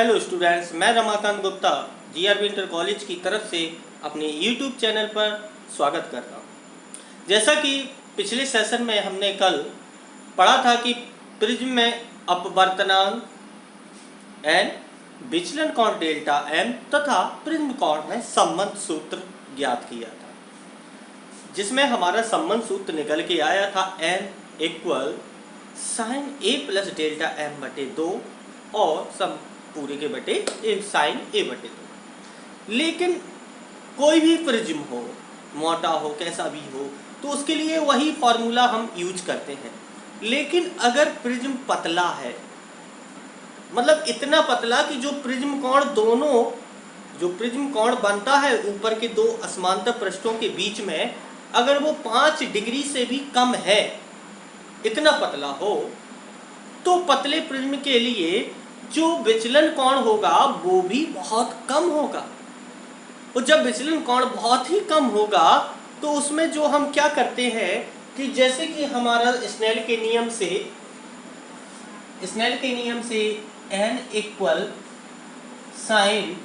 Hello students, मैं Ramakant Gupta GRB inter college की तरफ से अपने यूट्यूब चैनल पर स्वागत करता हूँ। जैसा कि पिछले सेशन में हमने कल पढ़ा था कि प्रिज्म में अपवर्तनांक एन, विचलन कोण डेल्टा एम तथा प्रिज्म कोण में संबंध सूत्र ज्ञात किया था, जिसमें हमारा संबंध सूत्र निकल के आया था एन इक्वल साइन ए प्लस डेल्टा एम बटे 2 और सब पूरे के बटे साइन ए बटे 2। लेकिन कोई भी प्रिज्म हो, मोटा हो, कैसा भी हो, तो उसके लिए वही फॉर्मूला हम यूज करते हैं। लेकिन अगर प्रिज्म पतला है, मतलब इतना पतला कि जो प्रिज्म कोण बनता है ऊपर के दो असमांतर पृष्ठों के बीच में, अगर वो 5 डिग्री से भी कम है, इतना पतला हो, तो पतले प्रिज्म के लिए जो विचलन कोण होगा वो भी बहुत कम होगा। और जब विचलन कोण बहुत ही कम होगा तो उसमें जो हम क्या करते हैं कि जैसे कि हमारा स्नेल के नियम से n equal sign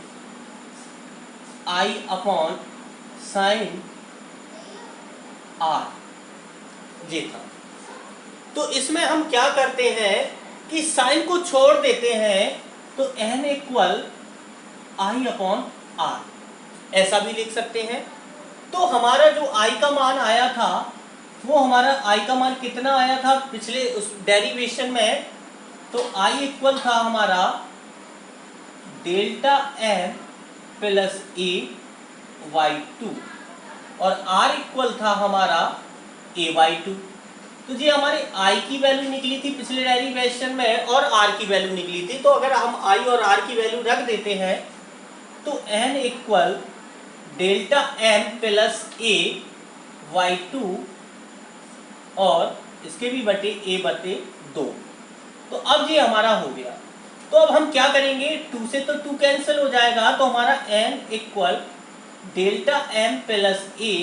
I upon sign R ये था। तो इसमें हम क्या करते हैं कि साइन को छोड़ देते हैं, तो n equal I upon R ऐसा भी लिख सकते हैं। तो हमारा जो i का मान आया था, वो हमारा i का मान कितना आया था पिछले उस डेरिवेशन में, तो i इक्वल था हमारा delta m plus a by 2 और r इक्वल था हमारा a बाई 2। तो जी हमारी i की वैल्यू निकली थी पिछले डेरिवेशन में और r की वैल्यू निकली थी। तो अगर हम i और r की वैल्यू रख देते हैं तो n equal delta m plus a by 2 और इसके भी बटे a बटे 2। तो अब ये हमारा हो गया। तो अब हम क्या करेंगे, 2 से तो 2 कैंसिल हो जाएगा, तो हमारा n equal delta m plus a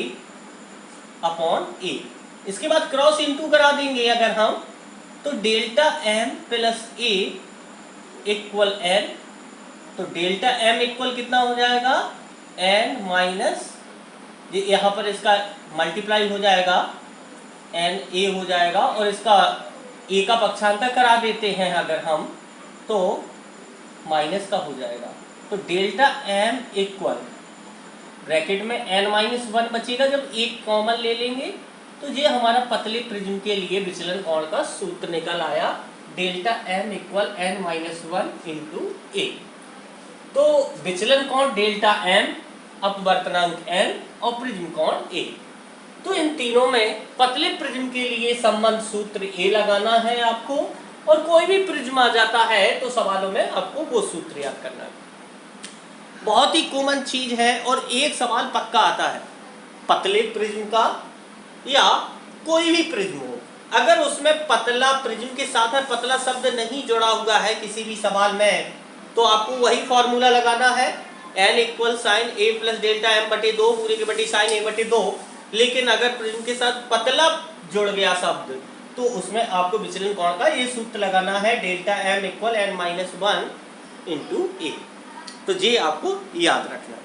upon a। इसके बाद क्रॉस इनटू करा देंगे अगर हम, तो delta m plus a equal n, तो डेल्टा m इक्वल कितना हो जाएगा, n माइनस यहाँ पर इसका मल्टीप्लाई हो जाएगा, n a हो जाएगा और इसका a का पक्षांतर करा देते हैं अगर हम, तो माइनस का हो जाएगा। तो डेल्टा m इक्वल ब्रैकेट में n माइनस 1 बचेगा, जब एक कॉमन ले लेंगे तो ये हमारा पतले प्रिज्म के लिए विचलन कोण का सूत्र निकल आया, delta m equal n minus 1 into a। तो विचलन कोण डेल्टा m, अपवर्तनांक n और प्रिज्म कोण a। तो इन तीनों में पतले प्रिज्म के लिए संबंध सूत्र a लगाना है आपको, और कोई भी प्रिज्म आ जाता है तो सवालों में आपको वो सूत्र याद करना है। बहुत ही कॉमन चीज है और एक सवाल पक्का आता है पतले प्रिज्म का या कोई भी प्रिज्म हो, अगर उसमें पतला प्रिज्म के साथ में पतला शब्द नहीं जुड़ा हुआ है किसी भी सवाल में, तो आपको वही फॉर्मूला लगाना है, n equal sign a plus delta m बटे 2 पूरे के बटे साइन a बटे 2। लेकिन अगर प्रिज्म के साथ पतला जुड़ गया शब्द तो उसमें आपको विचलन कोण का ये सूत्र लगाना है, delta m equal n minus 1 into a। तो ये आपको याद रखना है।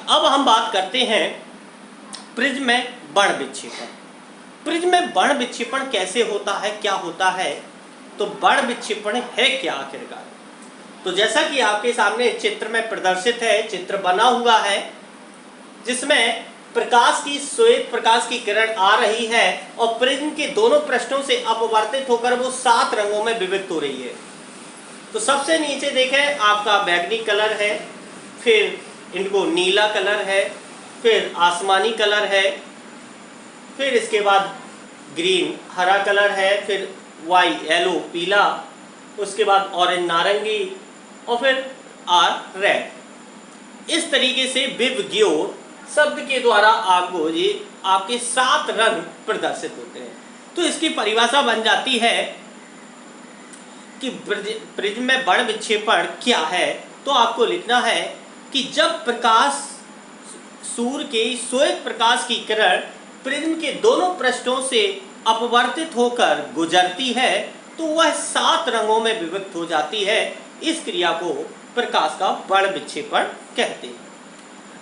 अब हम बात करते हैं प्रिज्म में बण विक्षेपण। प्रिज्म में बण विक्षेपण कैसे होता है, क्या होता है, तो बण विक्षेपण है क्या आखिरकार। तो जैसा कि आपके सामने चित्र में प्रदर्शित है, चित्र बना हुआ है जिसमें श्वेत प्रकाश की किरण आ रही है और प्रिज्म के दोनों पृष्ठों से अपवर्तित होकर वो 7 रंगों में विभक्त हो रही है। तो सबसे नीचे देखें आपका बैगनी कलर है, फिर इनको नीला कलर है, फिर आसमानी कलर है, फिर इसके बाद ग्रीन हरा कलर है, फिर येलो पीला, उसके बाद ऑरेंज नारंगी और फिर आर रेड। इस तरीके से विवग्योर शब्द के द्वारा आपको ये आपके 7 रंग प्रदर्शित होते हैं। तो इसकी परिभाषा बन जाती है कि प्रिज्म में बण विक्षेपण क्या है। तो आपको लिखना है कि जब प्रकाश सूर्य के श्वेत प्रकाश की किरण प्रिज्म के दोनों पृष्ठों से अपवर्तित होकर गुजरती है तो वह 7 रंगों में विभक्त हो जाती है। इस क्रिया को प्रकाश का वर्ण विक्षेपण कहते हैं।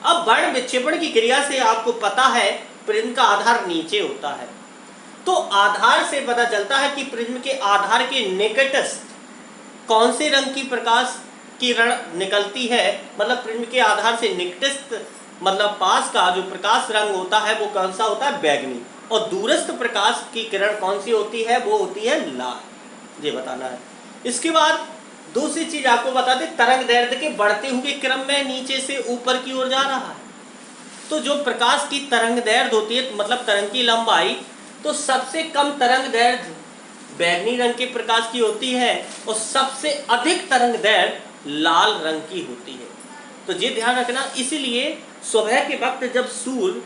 अब वर्ण विक्षेपण की क्रिया से आपको पता है प्रिज्म का आधार नीचे होता है, तो आधार से पता चलता है कि प्रिज्म के आधार के निकटस्थ कौन से रंग की प्रकाश किरण निकलती है, मतलब प्रिज्म के आधार से निकटस्थ मतलब पास का जो प्रकाश रंग होता है वो कौन सा होता है, बैगनी, और दूरस्थ प्रकाश की किरण कौन सी होती है, वो होती है लाल। ये बताना है। इसके बाद दूसरी चीज आपको बता दें, तरंग दैर्ध्य के बढ़ते हुए क्रम में नीचे से ऊपर की ओर जा रहा है। तो जो प्रकाश की तरंग दैर्ध्य होती है, मतलब तरंग की लंबाई, तो सबसे कम तरंग दैर्ध्य बैगनी रंग के प्रकाश की होती है और सबसे अधिक तरंग दैर्ध्य लाल रंग की होती है। तो ये ध्यान रखना। इसीलिए सुबह के वक्त जब सूर्य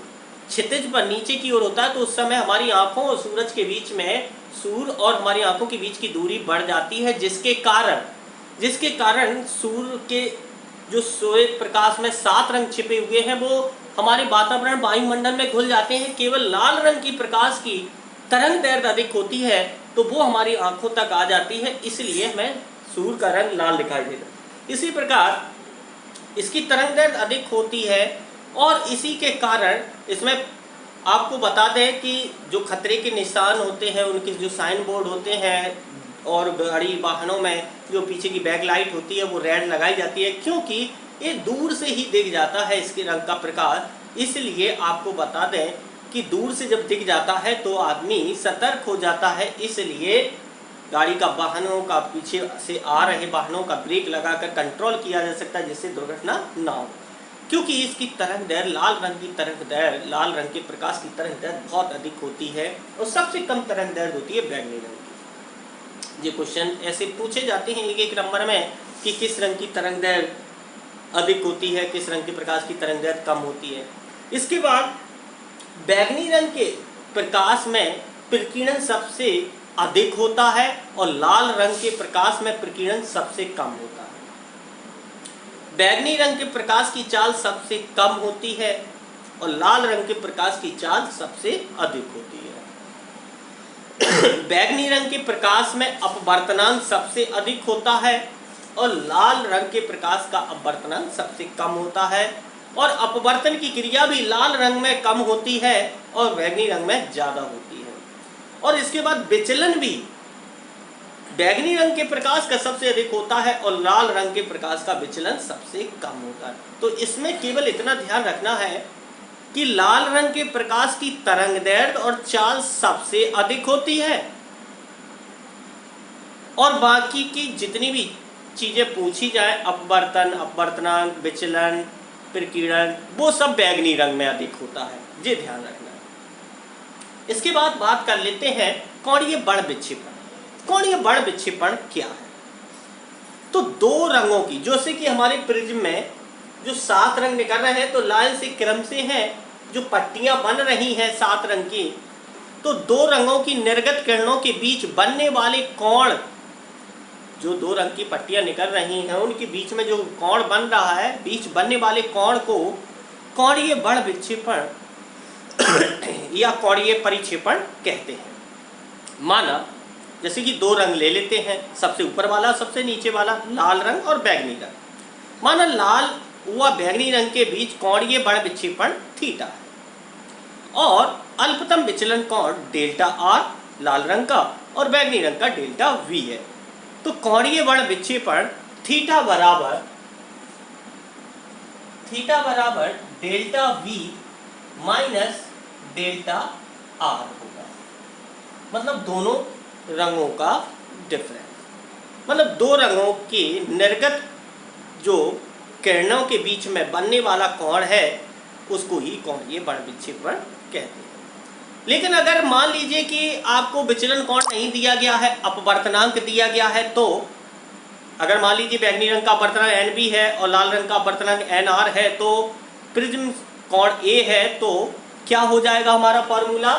क्षितिज पर नीचे की ओर होता है तो उस समय हमारी आंखों और सूरज के बीच में, सूर्य और हमारी आंखों के बीच की दूरी बढ़ जाती है, जिसके कारण सूर्य के जो श्वेत प्रकाश में 7 रंग छिपे हुए हैं वो हमारे वातावरण वायुमंडल में घुल जाते हैं। केवल लाल रंग की प्रकाश की तरंग दैर्ध्य अधिक होती है तो वो हमारी आंखों तक आ जाती है, इसलिए हमें सूर्य का रंग लाल दिखाई देता है। इसी प्रकार इसकी तरंग दैर्ध्य अधिक होती है और इसी के कारण इसमें आपको बता दें कि जो खतरे के निशान होते हैं, उनके जो साइन बोर्ड होते हैं और गाड़ी वाहनों में जो पीछे की बैक लाइट होती है वो रेड लगाई जाती है, क्योंकि ये दूर से ही दिख जाता है इसके रंग का प्रकाश। इसलिए आपको बता दें कि दूर से जब दिख जाता है तो आदमी सतर्क हो जाता है, इसलिए गाड़ी का वाहनों का पीछे से आ रहे वाहनों का ब्रेक लगाकर कंट्रोल किया जा सकता है जिससे दुर्घटना ना हो, क्योंकि इसकी तरंग दैर्ध्य लाल रंग की तरंग दैर्ध्य, लाल रंग के प्रकाश की तरंग दैर्ध्य बहुत अधिक होती है और सबसे कम तरंग दैर्ध्य होती है बैगनी रंग की। ये क्वेश्चन ऐसे पूछे जाते हैं एक एक नंबर में कि किस रंग की तरंग दैर्ध्य अधिक होती है, किस रंग के प्रकाश की तरंग दैर्ध्य कम होती है। इसके बाद बैगनी रंग के प्रकाश में प्रकीर्णन सबसे अधिक होता है और लाल रंग के प्रकाश में प्रकीर्णन सबसे कम होता है। बैगनी रंग के प्रकाश की चाल सबसे कम होती है और लाल रंग के प्रकाश की चाल सबसे अधिक होती है। बैगनी रंग के प्रकाश में अपवर्तनांक सबसे अधिक होता है और लाल रंग के प्रकाश का अपवर्तनांक सबसे कम होता है, और अपवर्तन की क्रिया भी लाल रंग में कम होती है और बैगनी रंग में ज्यादा होती है। और इसके बाद विचलन भी बैगनी रंग के प्रकाश का सबसे अधिक होता है और लाल रंग के प्रकाश का विचलन सबसे कम होता है। तो इसमें केवल इतना ध्यान रखना है कि लाल रंग के प्रकाश की तरंग दैर्ध्य और चाल सबसे अधिक होती है और बाकी की जितनी भी चीजें पूछी जाए, अपवर्तन, अपवर्तनांक, विचलन, प्रकीर्णन, वो सब बैगनी रंग में अधिक होता है। ये ध्यान रखना है। इसके बाद बात कर लेते हैं कोणीय वर्ण विक्षेपण। कोणीय वर्ण विक्षेपण क्या है? तो दो रंगों की, जैसे कि हमारे प्रिज्म में जो 7 रंग निकल रहे हैं तो लाइन से क्रम से हैं, जो पट्टियां बन रही हैं 7 रंग की, तो दो रंगों की निर्गत किरणों के बीच बनने वाले कोण, जो 2 रंग की पट्टियां निकल रही हैं उनके बीच में जो कोण बन रहा है, बीच बनने वाले कोण को कोणीय वर्ण विक्षेपण या कोणीय परिक्षेपण कहते हैं। माना जैसे कि 2 रंग ले लेते हैं, सबसे ऊपर वाला सबसे नीचे वाला, लाल रंग और बैगनी रंग। माना लाल व बैगनी रंग के बीच कोणीय वर्ण विक्षेपण थीटा है और अल्पतम विचलन कोण डेल्टा आर लाल रंग का और बैगनी रंग का डेल्टा वी है। तो कोणीय वर्ण विक्षेपण थीटा बराबर delta we minus delta R होगा, मतलब दोनों रंगों का डिफरेंस, मतलब 2 रंगों के निर्गत जो किरणों के बीच में बनने वाला कोण है उसको ही कोणीय वर्ण विक्षेपण कहते हैं। लेकिन अगर मान लीजिए कि आपको विचलन कोण नहीं दिया गया है, अपवर्तनांक दिया गया है, तो अगर मान लीजिए बैगनी रंग का अपवर्तनांक एन है और लाल रंग का अपवर्तनांक एन आर है, तो प्रिज्म कोण ए है, तो क्या हो जाएगा हमारा फॉर्मूला,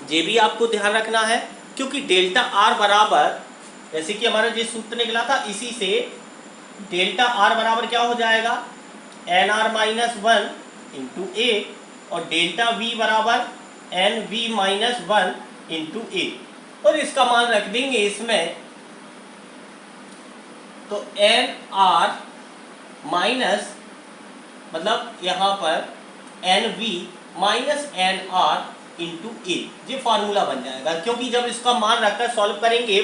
ये भी आपको ध्यान रखना है, क्योंकि डेल्टा आर बराबर, जैसे कि हमारा जो सूत्र निकला था इसी से डेल्टा आर बराबर क्या हो जाएगा, एन आर माइनस 1 इंटू ए, और डेल्टा वी बराबर एन वी माइनस 1 इंटू ए। और इसका मान रख देंगे इसमें, तो एन आर माइनस, मतलब यहाँ पर N V minus N R into A, ये फॉर्मूला बन जाएगा। क्योंकि जब इसका मान रखकर सॉल्व करेंगे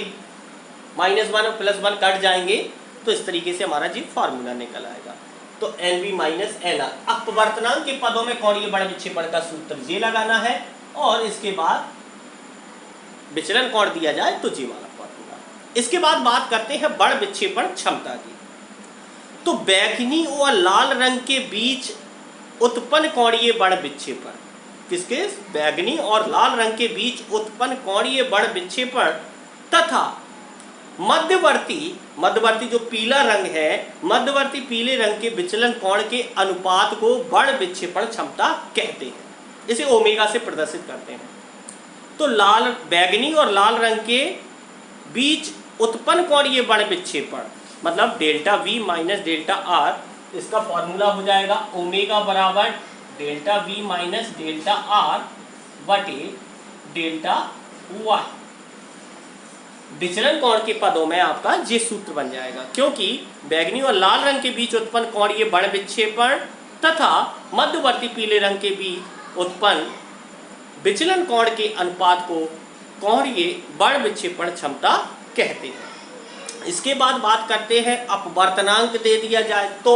-1 और +1 कट जाएंगे, तो इस तरीके से हमारा जी फॉर्मूला निकल आएगा। तो N V minus N R. अपवर्तनांक के पदों में कोणीय बड़ विक्षेपण का सूत्र ये लगाना है, और इसके बाद विचलन कोण दिया जाए तो जी वाला फॉर्मूला। इसके बाद बात करते हैं बड़ विक्षेपण क्षमता की। तो बैंगनी और लाल रंग के बीच उत्पन्न कोणीय बड़ विक्षेपण, किसके? बैंगनी और लाल रंग के बीच उत्पन्न कोणीय बड़ विक्षेपण तथा मध्यवर्ती जो पीला रंग है, मध्यवर्ती पीले रंग के विचलन कोण के अनुपात को बड़ विक्षेपण क्षमता कहते हैं। इसे ओमेगा से प्रदर्शित करते हैं। तो बैंगनी और लाल रंग के बीच उत्पन्न कोणीय बड़ विक्षेपण मतलब delta we minus delta R, इसका फॉर्मूला हो जाएगा ओमेगा बराबर delta we minus delta R बटे डेल्टा वाई। विचलन कोण के पदों में आपका ये सूत्र बन जाएगा, क्योंकि बैंगनी और लाल रंग के बीच उत्पन्न कोणीय बड़ विक्षेपण तथा मध्यवर्ती पीले रंग के बीच उत्पन्न विचलन कोण के अनुपात को कोणीय बड़ विक्षेपण क्षमता कहते हैं। इसके बाद बात करते हैं अपवर्तनांक दे दिया जाए तो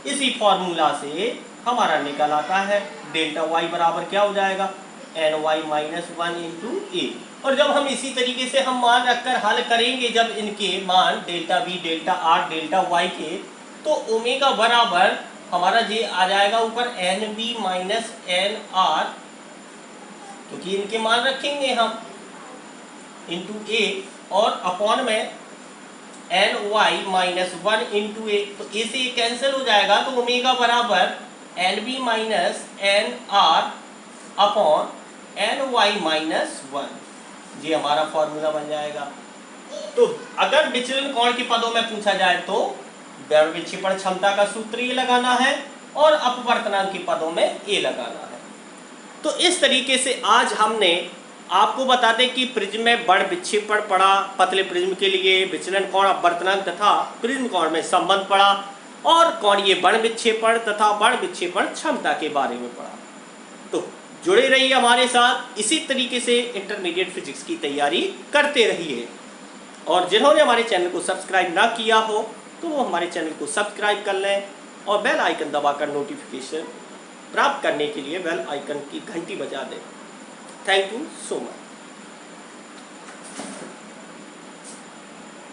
इसी फॉर्मूला से हमारा निकल आता है डेल्टा वाई बराबर क्या हो जाएगा, एन वाई माइनस 1 इंटू ए। और जब हम इसी तरीके से हम मान रखकर हल करेंगे, जब इनके मान delta V delta R delta Y के, तो ओमेगा बराबर हमारा ये आ जाएगा ऊपर N V minus N R, क्योंकि इनके मान रखेंगे हम, इंटू ए, और अपॉन में N Y minus 1 into A. तो ए से कैंसिल हो जाएगा, तो ओमेगा बराबर N B minus N R upon N Y minus 1, ये हमारा फॉर्मूला बन जाएगा। तो अगर विचलन कोण के पदों में पूछा जाए तो बड़ विक्षेपण क्षमता का सूत्र ये लगाना है, और अपवर्तनांक के पदों में ए लगाना है। तो इस तरीके से आज हमने आपको बता दें कि प्रिज्म में बड़ विक्षेपण पढ़ा, पतले प्रिज्म के लिए विचलन कोण, अपवर्तनांक तथा प्रिज्म कोण में संबंध पढ़ा, और कोणीय बड़ विक्षेपण तथा बड़ विक्षेपण क्षमता के बारे में पढ़ा। तो जुड़े रहिए हमारे साथ, इसी तरीके से इंटरमीडिएट फिजिक्स की तैयारी करते रहिए। और जिन्होंने हमारे चैनल को सब्सक्राइब ना किया हो तो वो हमारे चैनल को सब्सक्राइब कर लें, और बेल आइकन दबाकर नोटिफिकेशन प्राप्त करने के लिए बेल आइकन की घंटी बजा दें। Thank you so much.